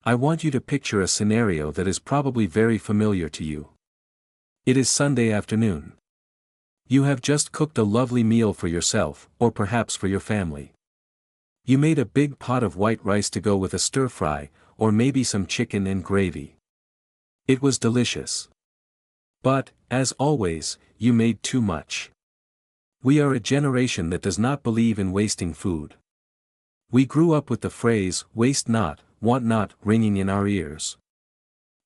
I want you to picture a scenario that is probably very familiar to you. It is Sunday afternoon. You have just cooked a lovely meal for yourself, or perhaps for your family. You made a big pot of white rice to go with a stir-fry, or maybe some chicken and gravy. It was delicious. But, as always, you made too much. We are a generation that does not believe in wasting food. We grew up with the phrase, "waste not, want not," ringing in our ears.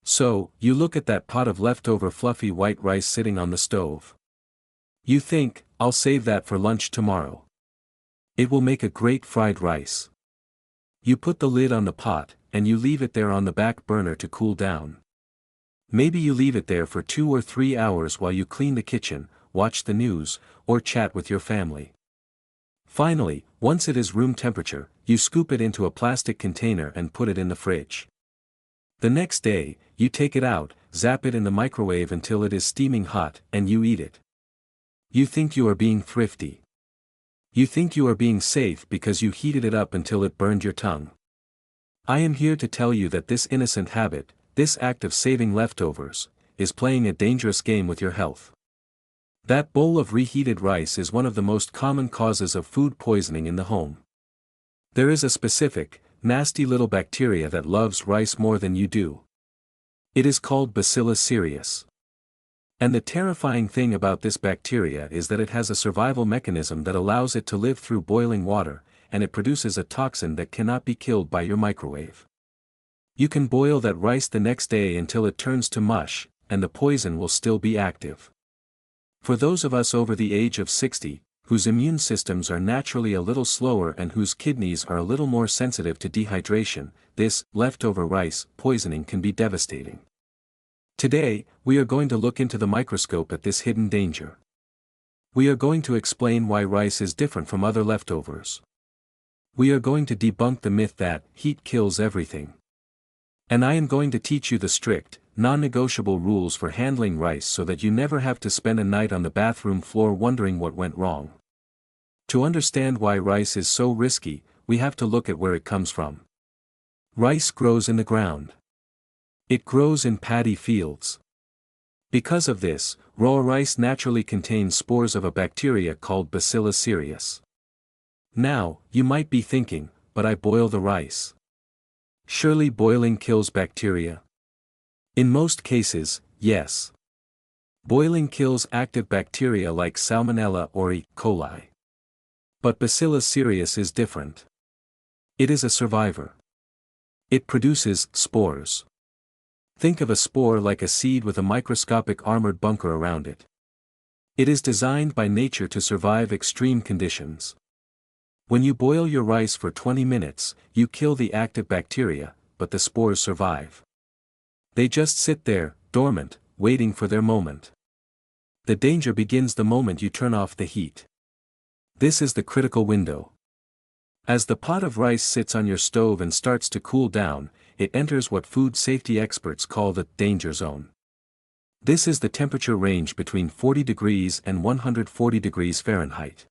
So, you look at that pot of leftover fluffy white rice sitting on the stove. You think, "I'll save that for lunch tomorrow. It will make a great fried rice." You put the lid on the pot, and you leave it there on the back burner to cool down. Maybe you leave it there for 2 or 3 hours while you clean the kitchen, watch the news, or chat with your family. Finally, once it is room temperature, you scoop it into a plastic container and put it in the fridge. The next day, you take it out, zap it in the microwave until it is steaming hot, and you eat it. You think you are being thrifty. You think you are being safe because you heated it up until it burned your tongue. I am here to tell you that this innocent habit, this act of saving leftovers, is playing a dangerous game with your health. That bowl of reheated rice is one of the most common causes of food poisoning in the home. There is a specific, nasty little bacteria that loves rice more than you do. It is called Bacillus cereus. And the terrifying thing about this bacteria is that it has a survival mechanism that allows it to live through boiling water, and it produces a toxin that cannot be killed by your microwave. You can boil that rice the next day until it turns to mush, and the poison will still be active. For those of us over the age of 60, whose immune systems are naturally a little slower and whose kidneys are a little more sensitive to dehydration, this leftover rice poisoning can be devastating. Today, we are going to look into the microscope at this hidden danger. We are going to explain why rice is different from other leftovers. We are going to debunk the myth that heat kills everything. And I am going to teach you the strict, non-negotiable rules for handling rice so that you never have to spend a night on the bathroom floor wondering what went wrong. To understand why rice is so risky, we have to look at where it comes from. Rice grows in the ground. It grows in paddy fields. Because of this, raw rice naturally contains spores of a bacteria called Bacillus cereus. Now, you might be thinking, but I boil the rice. Surely boiling kills bacteria? In most cases, yes. Boiling kills active bacteria like Salmonella or E. coli. But Bacillus cereus is different. It is a survivor. It produces spores. Think of a spore like a seed with a microscopic armored bunker around it. It is designed by nature to survive extreme conditions. When you boil your rice for 20 minutes, you kill the active bacteria, but the spores survive. They just sit there, dormant, waiting for their moment. The danger begins the moment you turn off the heat. This is the critical window. As the pot of rice sits on your stove and starts to cool down, it enters what food safety experts call the danger zone. This is the temperature range between 40 degrees and 140 degrees Fahrenheit.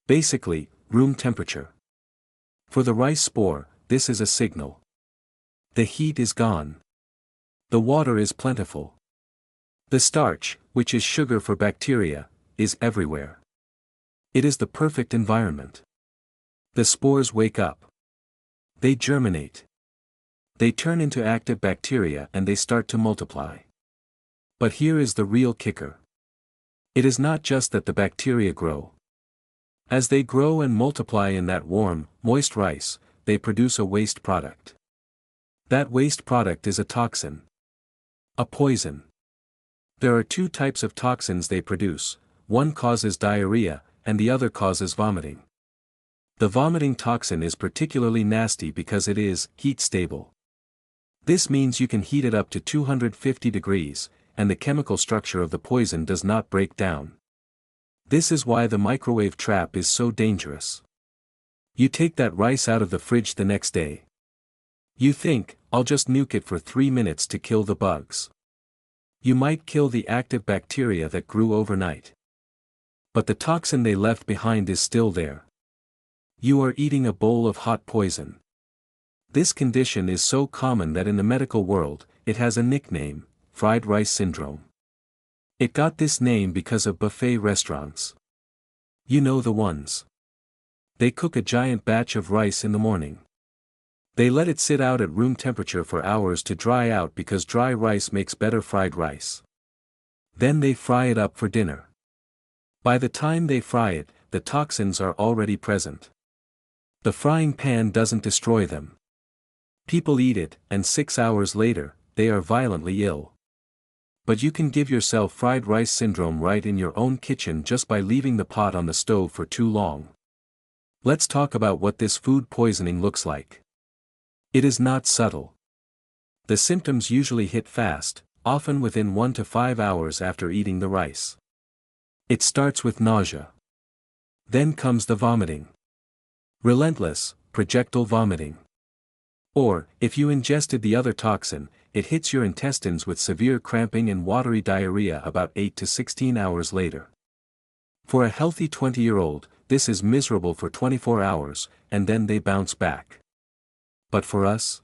Basically, room temperature. For the rice spore, this is a signal. The heat is gone. The water is plentiful. The starch, which is sugar for bacteria, is everywhere. It is the perfect environment. The spores wake up. They germinate. They turn into active bacteria and they start to multiply. But here is the real kicker. It is not just that the bacteria grow. As they grow and multiply in that warm, moist rice, they produce a waste product. That waste product is a toxin. A poison. There are 2 types of toxins they produce, one causes diarrhea, and the other causes vomiting. The vomiting toxin is particularly nasty because it is heat stable. This means you can heat it up to 250 degrees, and the chemical structure of the poison does not break down. This is why the microwave trap is so dangerous. You take that rice out of the fridge the next day. You think, I'll just nuke it for 3 minutes to kill the bugs. You might kill the active bacteria that grew overnight. But the toxin they left behind is still there. You are eating a bowl of hot poison. This condition is so common that in the medical world, it has a nickname, fried rice syndrome. It got this name because of buffet restaurants. You know the ones. They cook a giant batch of rice in the morning. They let it sit out at room temperature for hours to dry out because dry rice makes better fried rice. Then they fry it up for dinner. By the time they fry it, the toxins are already present. The frying pan doesn't destroy them. People eat it, and 6 hours later, they are violently ill. But you can give yourself fried rice syndrome right in your own kitchen just by leaving the pot on the stove for too long. Let's talk about what this food poisoning looks like. It is not subtle. The symptoms usually hit fast, often within 1 to 5 hours after eating the rice. It starts with nausea. Then comes the vomiting. Relentless, projectile vomiting. Or, if you ingested the other toxin, it hits your intestines with severe cramping and watery diarrhea about 8 to 16 hours later. For a healthy 20-year-old, this is miserable for 24 hours, and then they bounce back. But for us?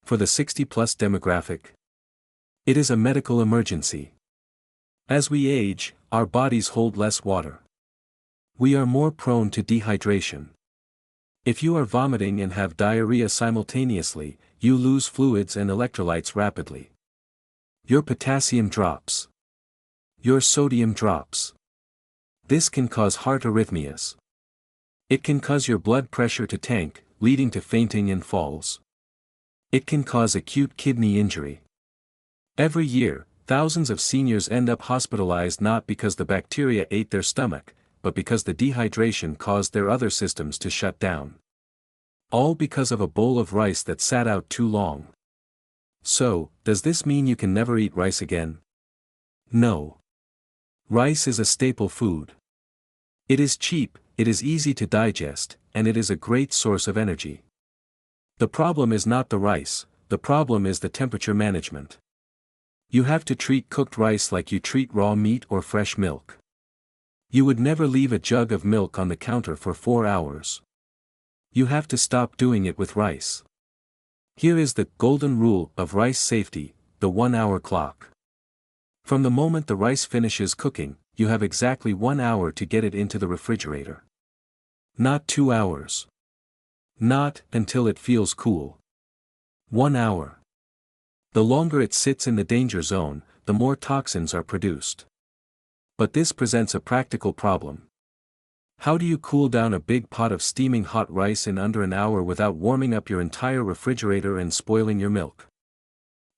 For the 60-plus demographic? It is a medical emergency. As we age, our bodies hold less water. We are more prone to dehydration. If you are vomiting and have diarrhea simultaneously, you lose fluids and electrolytes rapidly. Your potassium drops. Your sodium drops. This can cause heart arrhythmias. It can cause your blood pressure to tank, leading to fainting and falls. It can cause acute kidney injury. Every year, thousands of seniors end up hospitalized not because the bacteria ate their stomach, but because the dehydration caused their other systems to shut down. All because of a bowl of rice that sat out too long. So, does this mean you can never eat rice again? No. Rice is a staple food. It is cheap, it is easy to digest, and it is a great source of energy. The problem is not the rice, the problem is the temperature management. You have to treat cooked rice like you treat raw meat or fresh milk. You would never leave a jug of milk on the counter for 4 hours. You have to stop doing it with rice. Here is the golden rule of rice safety, the 1-hour clock. From the moment the rice finishes cooking, you have exactly 1 hour to get it into the refrigerator. Not 2 hours. Not until it feels cool. 1 hour. The longer it sits in the danger zone, the more toxins are produced. But this presents a practical problem. How do you cool down a big pot of steaming hot rice in under an hour without warming up your entire refrigerator and spoiling your milk?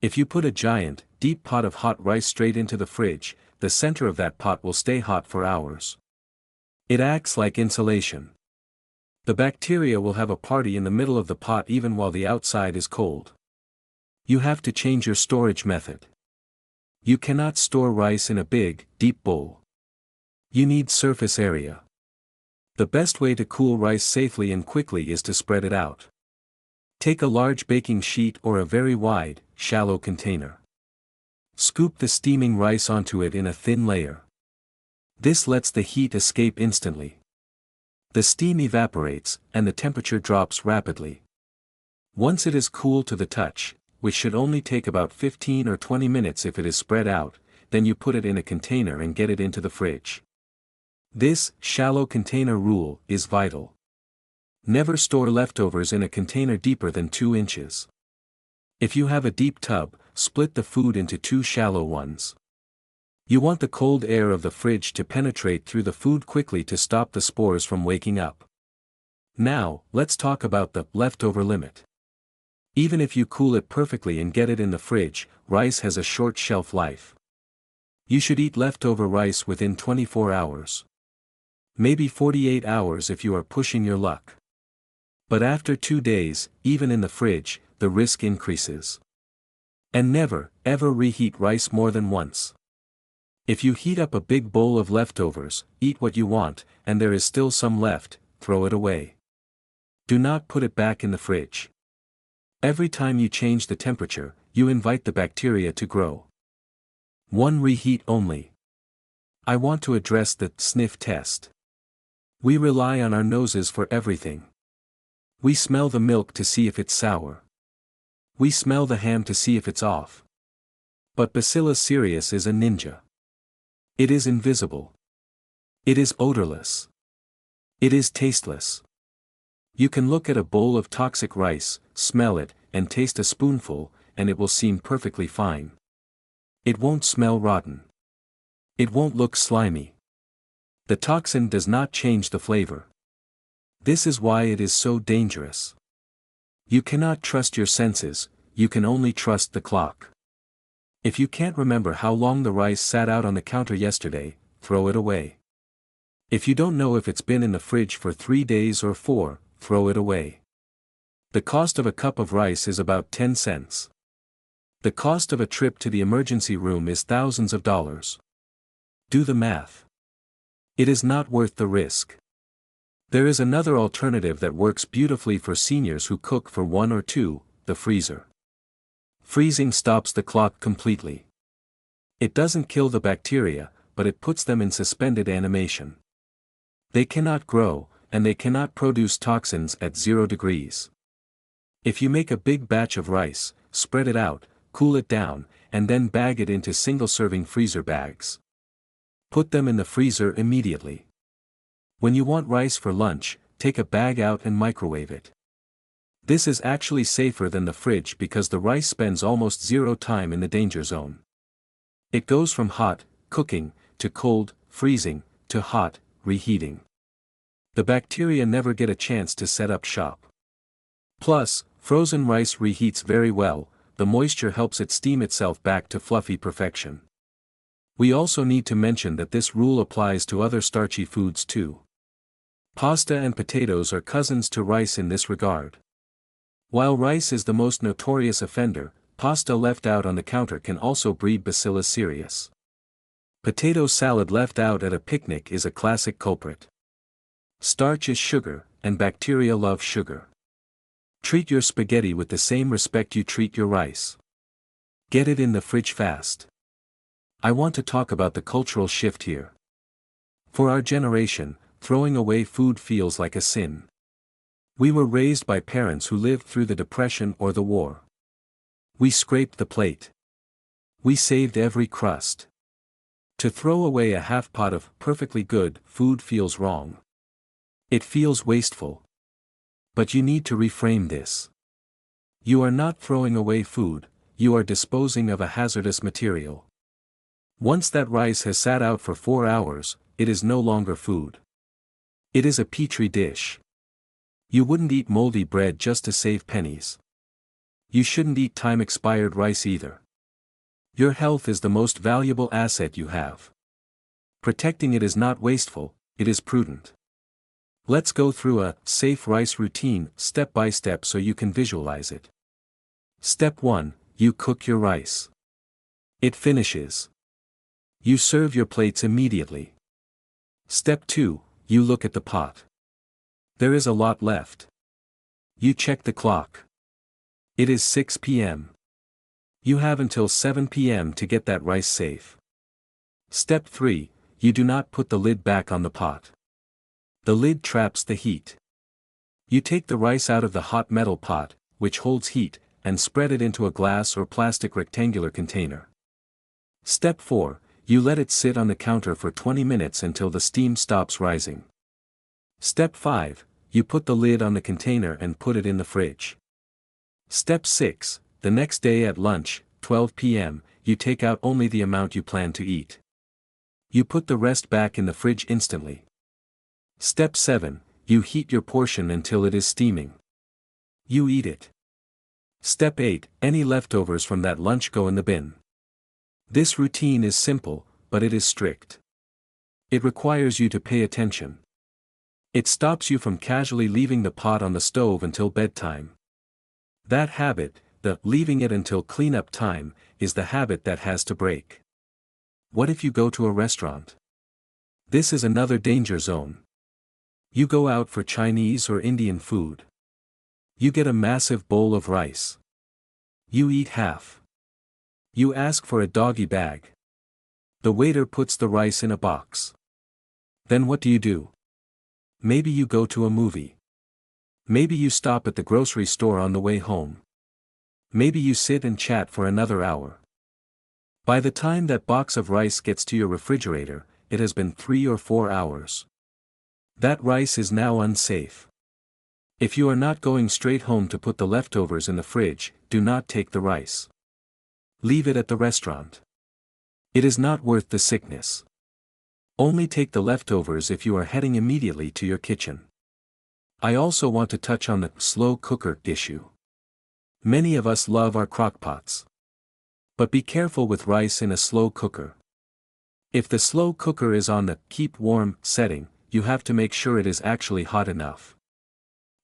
If you put a giant, deep pot of hot rice straight into the fridge, the center of that pot will stay hot for hours. It acts like insulation. The bacteria will have a party in the middle of the pot even while the outside is cold. You have to change your storage method. You cannot store rice in a big, deep bowl. You need surface area. The best way to cool rice safely and quickly is to spread it out. Take a large baking sheet or a very wide, shallow container. Scoop the steaming rice onto it in a thin layer. This lets the heat escape instantly. The steam evaporates, and the temperature drops rapidly. Once it is cool to the touch, which should only take about 15 or 20 minutes if it is spread out, then you put it in a container and get it into the fridge. This shallow container rule is vital. Never store leftovers in a container deeper than 2 inches. If you have a deep tub, split the food into 2 shallow ones. You want the cold air of the fridge to penetrate through the food quickly to stop the spores from waking up. Now, let's talk about the leftover limit. Even if you cool it perfectly and get it in the fridge, rice has a short shelf life. You should eat leftover rice within 24 hours. Maybe 48 hours if you are pushing your luck. But after 2 days, even in the fridge, the risk increases. And never, ever reheat rice more than once. If you heat up a big bowl of leftovers, eat what you want, and there is still some left, throw it away. Do not put it back in the fridge. Every time you change the temperature, you invite the bacteria to grow. 1 reheat only. I want to address the sniff test. We rely on our noses for everything. We smell the milk to see if it's sour. We smell the ham to see if it's off. But Bacillus cereus is a ninja. It is invisible. It is odorless. It is tasteless. You can look at a bowl of toxic rice, smell it, and taste a spoonful, and it will seem perfectly fine. It won't smell rotten. It won't look slimy. The toxin does not change the flavor. This is why it is so dangerous. You cannot trust your senses, you can only trust the clock. If you can't remember how long the rice sat out on the counter yesterday, throw it away. If you don't know if it's been in the fridge for 3 days or 4, throw it away. The cost of a cup of rice is about 10 cents. The cost of a trip to the emergency room is thousands of dollars. Do the math. It is not worth the risk. There is another alternative that works beautifully for seniors who cook for 1 or 2, the freezer. Freezing stops the clock completely. It doesn't kill the bacteria, but it puts them in suspended animation. They cannot grow, and they cannot produce toxins at 0 degrees. If you make a big batch of rice, spread it out, cool it down, and then bag it into single-serving freezer bags. Put them in the freezer immediately. When you want rice for lunch, take a bag out and microwave it. This is actually safer than the fridge because the rice spends almost 0 time in the danger zone. It goes from hot, cooking, to cold, freezing, to hot, reheating. The bacteria never get a chance to set up shop. Plus, frozen rice reheats very well, the moisture helps it steam itself back to fluffy perfection. We also need to mention that this rule applies to other starchy foods too. Pasta and potatoes are cousins to rice in this regard. While rice is the most notorious offender, pasta left out on the counter can also breed Bacillus cereus. Potato salad left out at a picnic is a classic culprit. Starch is sugar, and bacteria love sugar. Treat your spaghetti with the same respect you treat your rice. Get it in the fridge fast. I want to talk about the cultural shift here. For our generation, throwing away food feels like a sin. We were raised by parents who lived through the Depression or the war. We scraped the plate. We saved every crust. To throw away a half pot of perfectly good food feels wrong. It feels wasteful. But you need to reframe this. You are not throwing away food, you are disposing of a hazardous material. Once that rice has sat out for 4 hours, it is no longer food. It is a petri dish. You wouldn't eat moldy bread just to save pennies. You shouldn't eat time-expired rice either. Your health is the most valuable asset you have. Protecting it is not wasteful, it is prudent. Let's go through a safe rice routine step by step so you can visualize it. Step 1, you cook your rice. It finishes. You serve your plates immediately. Step 2, you look at the pot. There is a lot left. You check the clock. It is 6 p.m. You have until 7 p.m. to get that rice safe. Step 3, you do not put the lid back on the pot. The lid traps the heat. You take the rice out of the hot metal pot, which holds heat, and spread it into a glass or plastic rectangular container. Step 4, you let it sit on the counter for 20 minutes until the steam stops rising. Step 5, you put the lid on the container and put it in the fridge. Step 6, the next day at lunch, 12 p.m., you take out only the amount you plan to eat. You put the rest back in the fridge instantly. Step 7, you heat your portion until it is steaming. You eat it. Step 8, any leftovers from that lunch go in the bin. This routine is simple, but it is strict. It requires you to pay attention. It stops you from casually leaving the pot on the stove until bedtime. That habit, the leaving it until cleanup time, is the habit that has to break. What if you go to a restaurant? This is another danger zone. You go out for Chinese or Indian food. You get a massive bowl of rice. You eat half. You ask for a doggy bag. The waiter puts the rice in a box. Then what do? Maybe you go to a movie. Maybe you stop at the grocery store on the way home. Maybe you sit and chat for another hour. By the time that box of rice gets to your refrigerator, it has been 3 or 4 hours. That rice is now unsafe. If you are not going straight home to put the leftovers in the fridge, do not take the rice. Leave it at the restaurant. It is not worth the sickness. Only take the leftovers if you are heading immediately to your kitchen. I also want to touch on the slow cooker issue. Many of us love our crockpots. But be careful with rice in a slow cooker. If the slow cooker is on the keep warm setting, you have to make sure it is actually hot enough.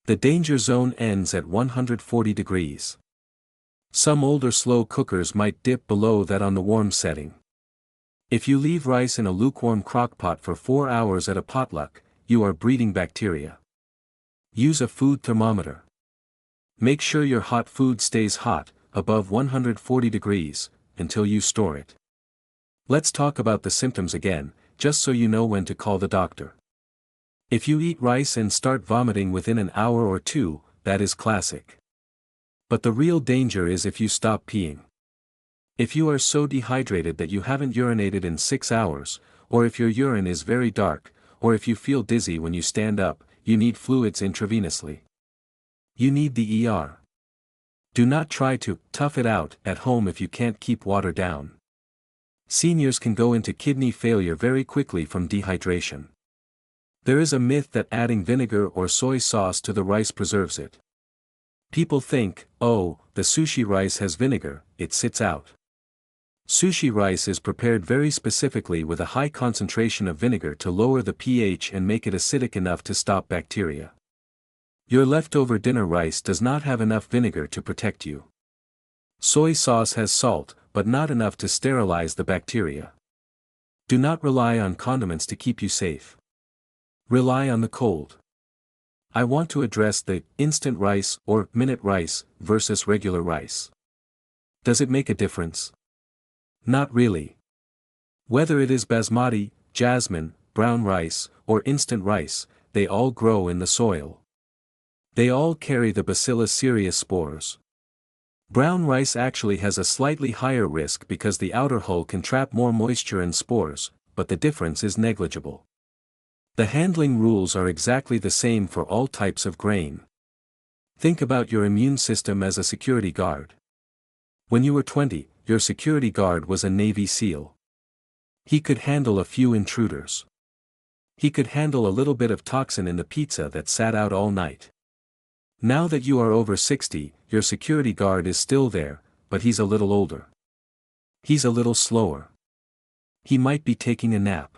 The danger zone ends at 140 degrees. Some older slow cookers might dip below that on the warm setting. If you leave rice in a lukewarm crockpot for 4 hours at a potluck, you are breeding bacteria. Use a food thermometer. Make sure your hot food stays hot, above 140 degrees, until you store it. Let's talk about the symptoms again, just so you know when to call the doctor. If you eat rice and start vomiting within an hour or two, that is classic. But the real danger is if you stop peeing. If you are so dehydrated that you haven't urinated in 6 hours, or if your urine is very dark, or if you feel dizzy when you stand up, you need fluids intravenously. You need the ER. Do not try to tough it out at home if you can't keep water down. Seniors can go into kidney failure very quickly from dehydration. There is a myth that adding vinegar or soy sauce to the rice preserves it. People think, oh, the sushi rice has vinegar, it sits out. Sushi rice is prepared very specifically with a high concentration of vinegar to lower the pH and make it acidic enough to stop bacteria. Your leftover dinner rice does not have enough vinegar to protect you. Soy sauce has salt, but not enough to sterilize the bacteria. Do not rely on condiments to keep you safe. Rely on the cold. I want to address the instant rice or minute rice versus regular rice. Does it make a difference? Not really. Whether it is basmati, jasmine, brown rice, or instant rice, they all grow in the soil. They all carry the Bacillus cereus spores. Brown rice actually has a slightly higher risk because the outer hull can trap more moisture and spores, but the difference is negligible. The handling rules are exactly the same for all types of grain. Think about your immune system as a security guard. When you were 20, your security guard was a Navy SEAL. He could handle a few intruders. He could handle a little bit of toxin in the pizza that sat out all night. Now that you are over 60, your security guard is still there, but he's a little older. He's a little slower. He might be taking a nap.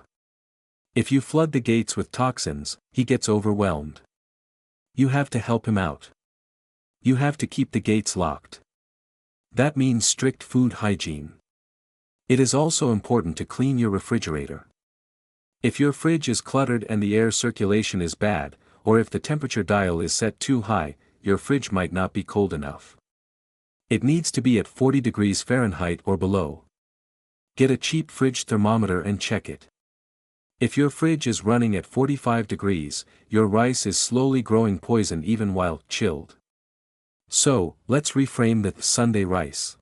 If you flood the gates with toxins, he gets overwhelmed. You have to help him out. You have to keep the gates locked. That means strict food hygiene. It is also important to clean your refrigerator. If your fridge is cluttered and the air circulation is bad, or if the temperature dial is set too high, your fridge might not be cold enough. It needs to be at 40 degrees Fahrenheit or below. Get a cheap fridge thermometer and check it. If your fridge is running at 45 degrees, your rice is slowly growing poison even while chilled. So, let's reframe the Sunday rice.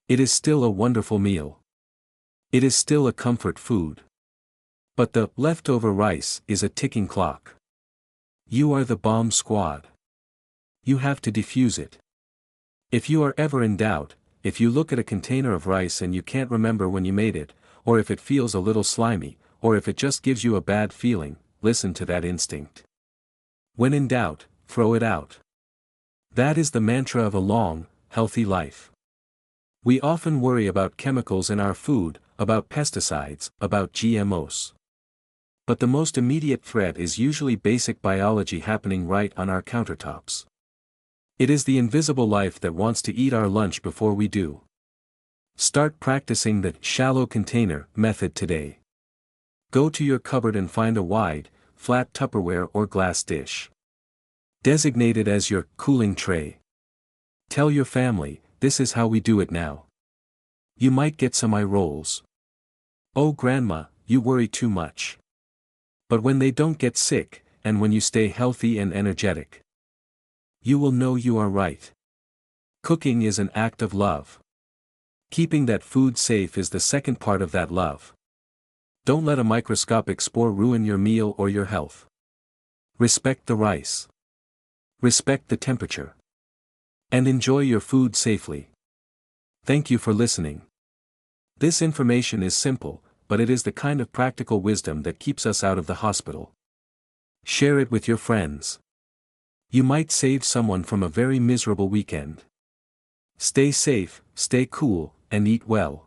It is still a wonderful meal. It is still a comfort food. But the leftover rice is a ticking clock. You are the bomb squad. You have to defuse it. If you are ever in doubt, if you look at a container of rice and you can't remember when you made it, or if it feels a little slimy, or if it just gives you a bad feeling, listen to that instinct. When in doubt, throw it out. That is the mantra of a long, healthy life. We often worry about chemicals in our food, about pesticides, about GMOs. But the most immediate threat is usually basic biology happening right on our countertops. It is the invisible life that wants to eat our lunch before we do. Start practicing the shallow container method today. Go to your cupboard and find a wide, flat Tupperware or glass dish. Designate it as your cooling tray. Tell your family, this is how we do it now. You might get some eye rolls. Oh grandma, you worry too much. But when they don't get sick, and when you stay healthy and energetic, You will know you are right. Cooking is an act of love. Keeping that food safe is the second part of that love. Don't let a microscopic spore ruin your meal or your health. Respect the rice. Respect the temperature. And enjoy your food safely. Thank you for listening. This information is simple, but it is the kind of practical wisdom that keeps us out of the hospital. Share it with your friends. You might save someone from a very miserable weekend. Stay safe, stay cool, and eat well.